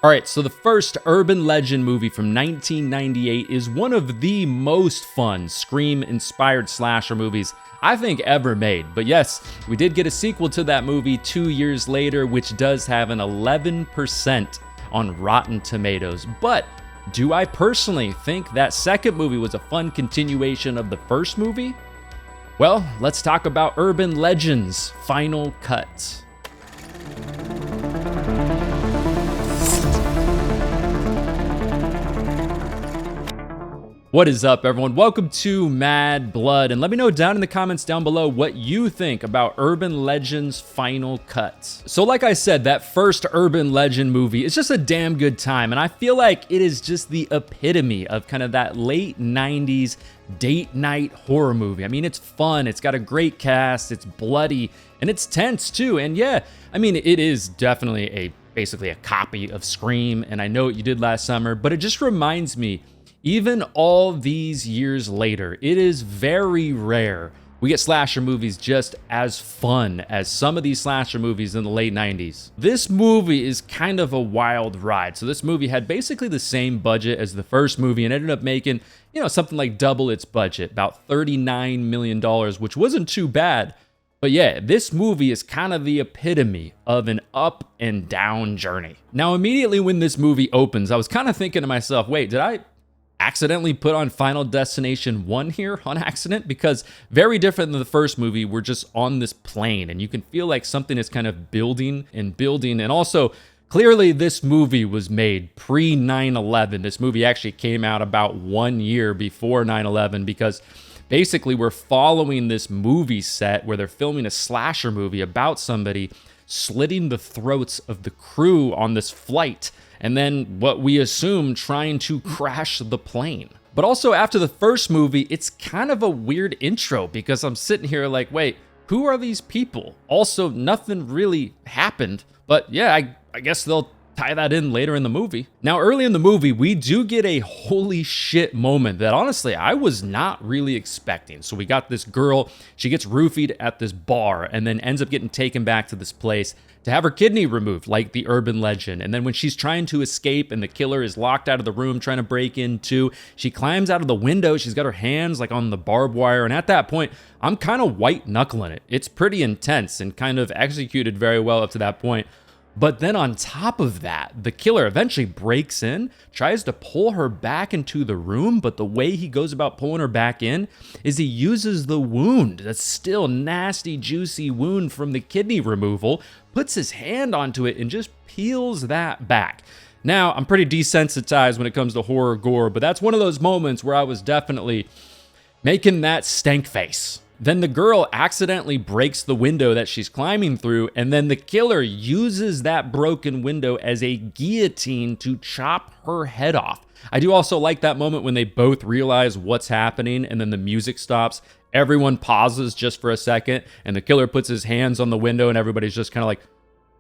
All right, so the first urban legend movie from 1998 is one of the most fun Scream-inspired slasher movies I think ever made. But yes, we did get a sequel to that movie 2 years later, which does have an 11% on Rotten Tomatoes. But do I personally think that second movie was a fun continuation of the first movie? Well, let's talk about Urban Legends Final Cut. What is up, everyone? Welcome to Mad Blood, and let me know down in the comments down below what you think about Urban Legends Final Cut. So like I said, that first Urban Legend movie is just a damn good time, and I feel like it is just the epitome of kind of that late 90s date night horror movie. I mean, it's fun, it's got a great cast, it's bloody, and it's tense too. And yeah, I mean, it is definitely basically a copy of Scream, and I know what you did last summer, but it just reminds me, even all these years later, it is very rare we get slasher movies just as fun as some of these slasher movies in the late 90s. This movie is kind of a wild ride. So this movie had basically the same budget as the first movie and ended up making, something like double its budget, about $39 million, which wasn't too bad. But yeah, this movie is kind of the epitome of an up and down journey. Now, immediately when this movie opens, I was kind of thinking to myself, wait, did I accidentally put on Final Destination 1 here on accident? Because very different than the first movie, we're just on this plane and you can feel like something is kind of building and building. And also, clearly this movie was made pre 9/11. This movie actually came out about 1 year before 9/11 because basically we're following this movie set where they're filming a slasher movie about somebody slitting the throats of the crew on this flight, and then what we assume trying to crash the plane. But also after the first movie, it's kind of a weird intro because I'm sitting here like, wait, who are these people? Also, nothing really happened, but yeah, I guess they'll tie that in later in the movie. Now, early in the movie, we do get a holy shit moment that honestly, I was not really expecting. So we got this girl, she gets roofied at this bar and then ends up getting taken back to this place to have her kidney removed, like the urban legend. And then when she's trying to escape and the killer is locked out of the room trying to break in too, she climbs out of the window, she's got her hands like on the barbed wire, and at that point, I'm kind of white knuckling it. It's pretty intense and kind of executed very well up to that point. But then on top of that, the killer eventually breaks in, tries to pull her back into the room, but the way he goes about pulling her back in is he uses the wound, that still nasty, juicy wound from the kidney removal, puts his hand onto it and just peels that back. Now, I'm pretty desensitized when it comes to horror gore, but that's one of those moments where I was definitely making that stank face. Then the girl accidentally breaks the window that she's climbing through, and then the killer uses that broken window as a guillotine to chop her head off. I do also like that moment when they both realize what's happening, and then the music stops. Everyone pauses just for a second, and the killer puts his hands on the window, and everybody's just kind of like,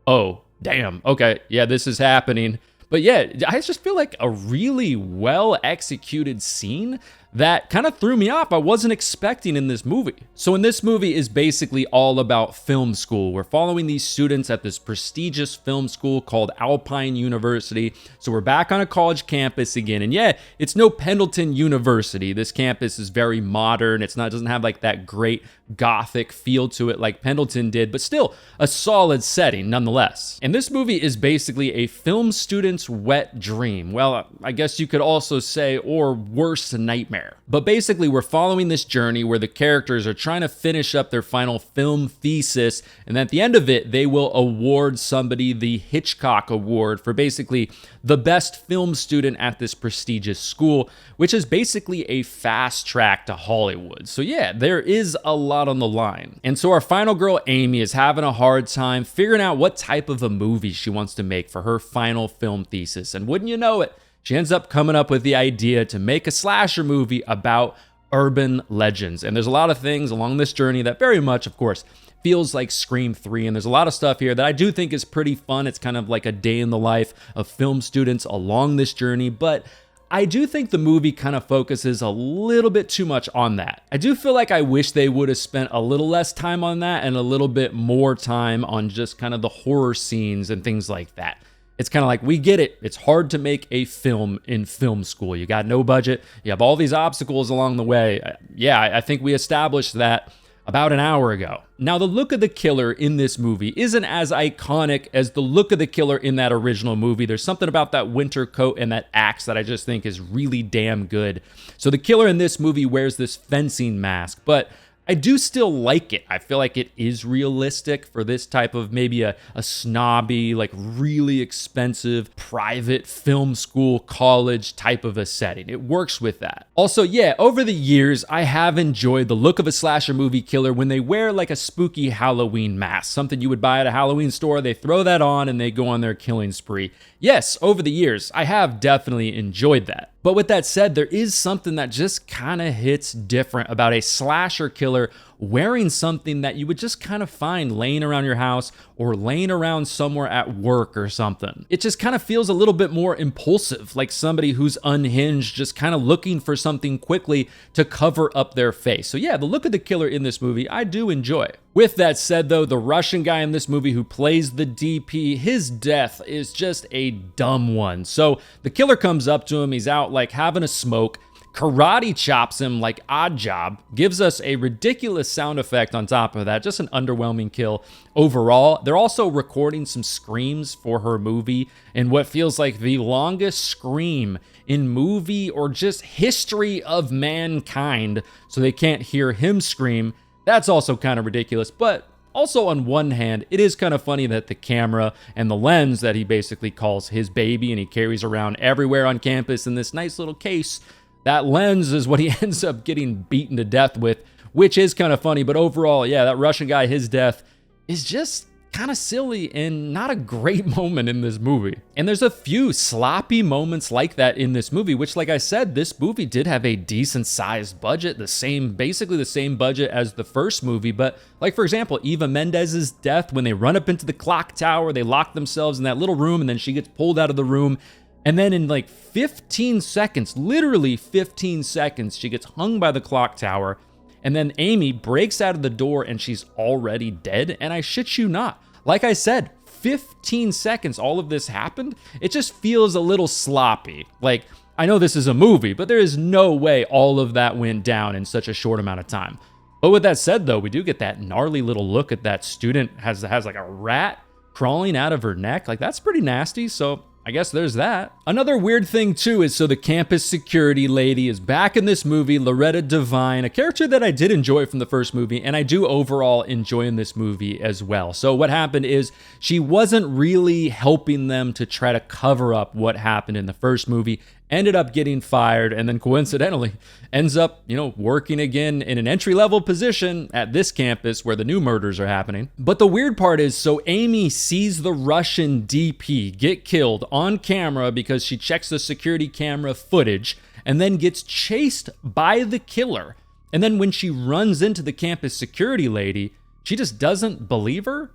oh, damn, okay, yeah, this is happening. But yeah, I just feel like a really well-executed scene that kind of threw me off. I wasn't expecting in this movie. So in this movie is basically all about film school. We're following these students at this prestigious film school called Alpine University. So we're back on a college campus again. And yeah, it's no Pendleton University. This campus is very modern. Doesn't have like that great gothic feel to it like Pendleton did, but still a solid setting nonetheless. And this movie is basically a film student's wet dream. Well, I guess you could also say, or worst nightmare. But basically, we're following this journey where the characters are trying to finish up their final film thesis, and at the end of it, they will award somebody the Hitchcock Award for basically the best film student at this prestigious school, which is basically a fast track to Hollywood. So yeah, there is a lot on the line. And so our final girl, Amy, is having a hard time figuring out what type of a movie she wants to make for her final film thesis. And wouldn't you know it, she ends up coming up with the idea to make a slasher movie about urban legends. And there's a lot of things along this journey that very much, of course, feels like Scream 3. And there's a lot of stuff here that I do think is pretty fun. It's kind of like a day in the life of film students along this journey. But I do think the movie kind of focuses a little bit too much on that. I do feel like I wish they would have spent a little less time on that and a little bit more time on just kind of the horror scenes and things like that. It's kind of like, we get it. It's hard to make a film in film school. You got no budget. You have all these obstacles along the way. Yeah, I think we established that about an hour ago. Now, the look of the killer in this movie isn't as iconic as the look of the killer in that original movie. There's something about that winter coat and that axe that I just think is really damn good. So the killer in this movie wears this fencing mask, but I do still like it. I feel like it is realistic for this type of maybe a snobby, like really expensive private film school, college type of a setting. It works with that. Also, yeah, over the years, I have enjoyed the look of a slasher movie killer when they wear like a spooky Halloween mask, something you would buy at a Halloween store. They throw that on and they go on their killing spree. Yes, over the years, I have definitely enjoyed that. But with that said, there is something that just kind of hits different about a slasher killer wearing something that you would just kind of find laying around your house or laying around somewhere at work or something. It just kind of feels a little bit more impulsive, like somebody who's unhinged, just kind of looking for something quickly to cover up their face. So yeah, the look of the killer in this movie, I do enjoy. With that said though, the Russian guy in this movie who plays the DP, his death is just a dumb one. So the killer comes up to him, he's out like having a smoke, karate chops him like Odd Job, gives us a ridiculous sound effect on top of that, just an underwhelming kill overall. They're also recording some screams for her movie, and what feels like the longest scream in movie or just history of mankind, so they can't hear him scream. That's also kind of ridiculous, but also on one hand, it is kind of funny that the camera and the lens that he basically calls his baby and he carries around everywhere on campus in this nice little case, that lens is what he ends up getting beaten to death with, which is kind of funny. But overall, yeah, that Russian guy, his death is just kind of silly and not a great moment in this movie. And there's a few sloppy moments like that in this movie, which, like I said, this movie did have a decent sized budget, basically the same budget as the first movie. But like, for example, Eva Mendes's death, when they run up into the clock tower, they lock themselves in that little room and then she gets pulled out of the room. And then in like 15 seconds, literally 15 seconds, she gets hung by the clock tower. And then Amy breaks out of the door and she's already dead. And I shit you not. Like I said, 15 seconds, all of this happened. It just feels a little sloppy. Like, I know this is a movie, but there is no way all of that went down in such a short amount of time. But with that said, though, we do get that gnarly little look at that student has like a rat crawling out of her neck. Like, that's pretty nasty. So I guess there's that. Another weird thing too is, so the campus security lady is back in this movie, Loretta Devine, a character that I did enjoy from the first movie, and I do overall enjoy in this movie as well. So what happened is she wasn't really helping them to try to cover up what happened in the first movie, ended up getting fired, and then coincidentally ends up, working again in an entry-level position at this campus where the new murders are happening. But the weird part is, so Amy sees the Russian DP get killed on camera because she checks the security camera footage and then gets chased by the killer. And then when she runs into the campus security lady, she just doesn't believe her.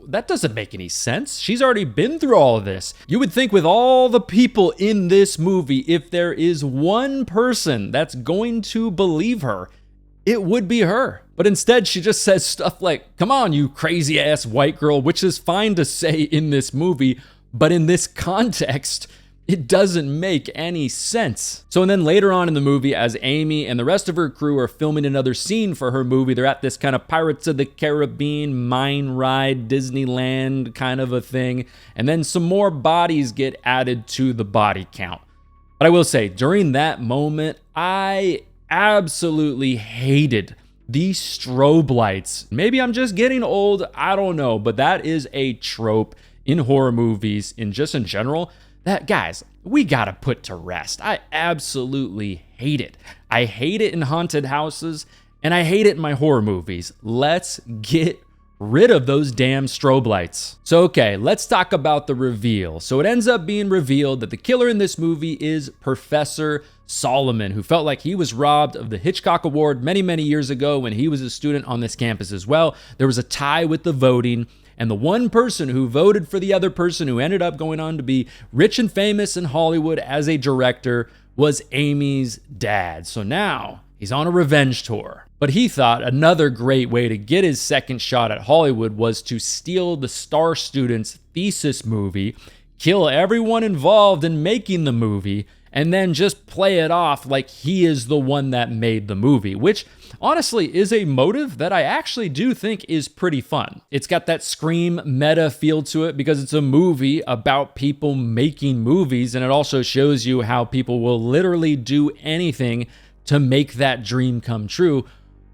That doesn't make any sense. She's already been through all of this. You would think with all the people in this movie, if there is one person that's going to believe her, it would be her. But instead, she just says stuff like, "Come on, you crazy ass white girl," which is fine to say in this movie, but in this context, it doesn't make any sense. So, and then later on in the movie, as Amy and the rest of her crew are filming another scene for her movie, they're at this kind of Pirates of the Caribbean mine ride, Disneyland kind of a thing. And then some more bodies get added to the body count. But I will say, during that moment, I absolutely hated these strobe lights. Maybe I'm just getting old, I don't know, but that is a trope in horror movies, in general, that, guys, we gotta put to rest. I absolutely hate it. I hate it in haunted houses, and I hate it in my horror movies. Let's get rid of those damn strobe lights. So, okay, let's talk about the reveal. So it ends up being revealed that the killer in this movie is Professor Solomon, who felt like he was robbed of the Hitchcock Award many, many years ago when he was a student on this campus as well. There was a tie with the voting, and the one person who voted for the other person who ended up going on to be rich and famous in Hollywood as a director was Amy's dad. So now he's on a revenge tour. But he thought another great way to get his second shot at Hollywood was to steal the star student's thesis movie, kill everyone involved in making the movie, and then just play it off like he is the one that made the movie, which honestly is a motive that I actually do think is pretty fun. It's got that Scream meta feel to it because it's a movie about people making movies, and it also shows you how people will literally do anything to make that dream come true.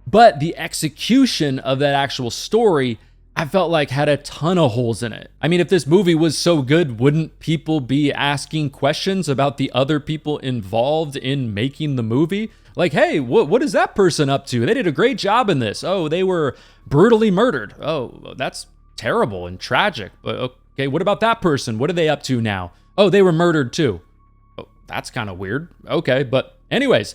But the execution of that actual story, I felt like had a ton of holes in it. I mean, if this movie was so good, wouldn't people be asking questions about the other people involved in making the movie? Like, hey, what is that person up to? They did a great job in this. Oh, they were brutally murdered. Oh, that's terrible and tragic. But okay, what about that person? What are they up to now? Oh, they were murdered too. Oh, that's kind of weird. Okay, but anyways,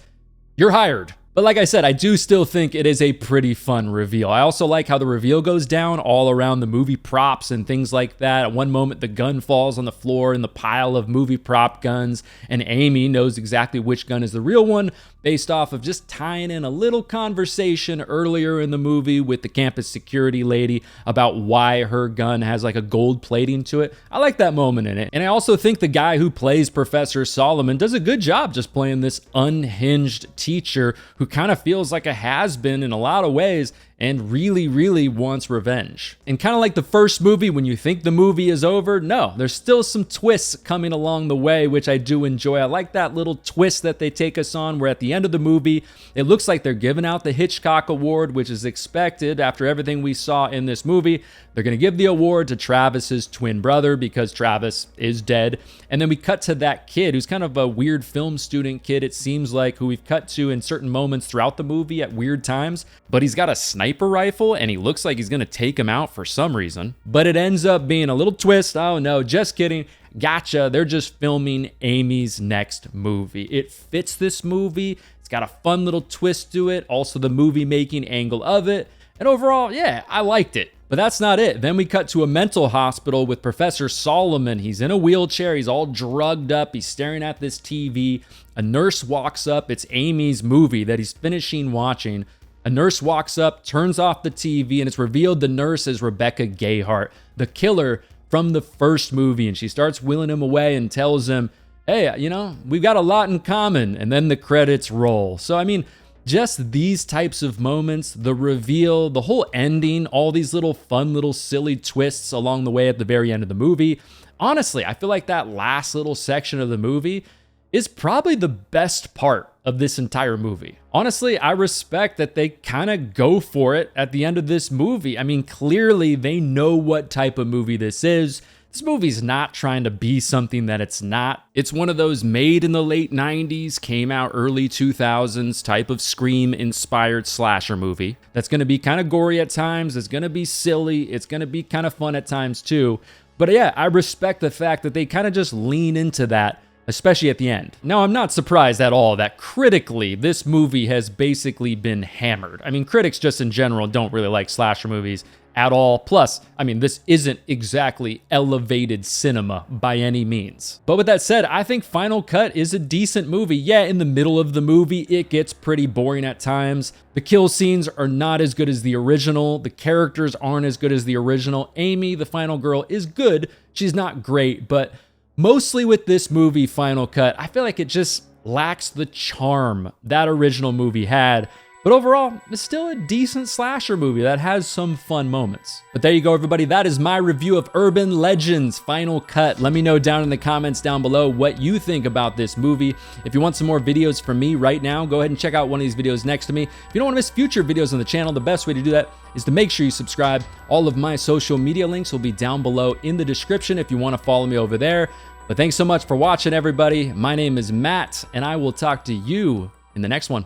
you're hired. But like I said, I do still think it is a pretty fun reveal. I also like how the reveal goes down all around the movie props and things like that. At one moment, the gun falls on the floor in the pile of movie prop guns, and Amy knows exactly which gun is the real one based off of just tying in a little conversation earlier in the movie with the campus security lady about why her gun has like a gold plating to it. I like that moment in it. And I also think the guy who plays Professor Solomon does a good job just playing this unhinged teacher who kind of feels like a has-been in a lot of ways and really wants revenge. And kind of like the first movie, when you think the movie is over, no, there's still some twists coming along the way, which I do enjoy. I like that little twist that they take us on, where at the end of the movie, it looks like they're giving out the Hitchcock Award, which is expected after everything we saw in this movie. They're going to give the award to Travis's twin brother because Travis is dead. And then we cut to that kid who's kind of a weird film student kid, it seems like, who we've cut to in certain moments throughout the movie at weird times. But he's got a sniper rifle and he looks like he's going to take him out for some reason. But it ends up being a little twist. Oh no, just kidding. Gotcha. They're just filming Amy's next movie. It fits this movie. It's got a fun little twist to it. Also the movie making angle of it. And overall, yeah, I liked it. But that's not it. Then we cut to a mental hospital with Professor Solomon. He's in a wheelchair. He's all drugged up. He's staring at this TV. A nurse walks up. It's Amy's movie that he's finishing watching. A nurse walks up, turns off the TV, and it's revealed the nurse is Rebecca Gayheart, the killer from the first movie. And she starts wheeling him away and tells him, hey, you know, we've got a lot in common. And then the credits roll. So, I mean, just these types of moments, the reveal, the whole ending, all these little fun, little silly twists along the way at the very end of the movie. Honestly, I feel like that last little section of the movie is probably the best part of this entire movie. Honestly, I respect that they kind of go for it at the end of this movie. I mean, clearly they know what type of movie this is. This movie's not trying to be something that it's not. It's one of those made in the late 90s, came out early 2000s type of Scream-inspired slasher movie that's going to be kind of gory at times. It's going to be silly. It's going to be kind of fun at times too. But yeah, I respect the fact that they kind of just lean into that, especially at the end. Now, I'm not surprised at all that critically, this movie has basically been hammered. I mean, critics just in general don't really like slasher movies at all. Plus, I mean, this isn't exactly elevated cinema by any means. But with that said, I think Final Cut is a decent movie. Yeah, in the middle of the movie, it gets pretty boring at times. The kill scenes are not as good as the original. The characters aren't as good as the original. Amy, the final girl, is good. She's not great, but mostly with this movie, Final Cut, I feel like it just lacks the charm that original movie had. But overall, it's still a decent slasher movie that has some fun moments. But there you go, everybody. That is my review of Urban Legends Final Cut. Let me know down in the comments down below what you think about this movie. If you want some more videos from me right now, go ahead and check out one of these videos next to me. If you don't want to miss future videos on the channel, the best way to do that is to make sure you subscribe. All of my social media links will be down below in the description if you want to follow me over there. But thanks so much for watching, everybody. My name is Matt, and I will talk to you in the next one.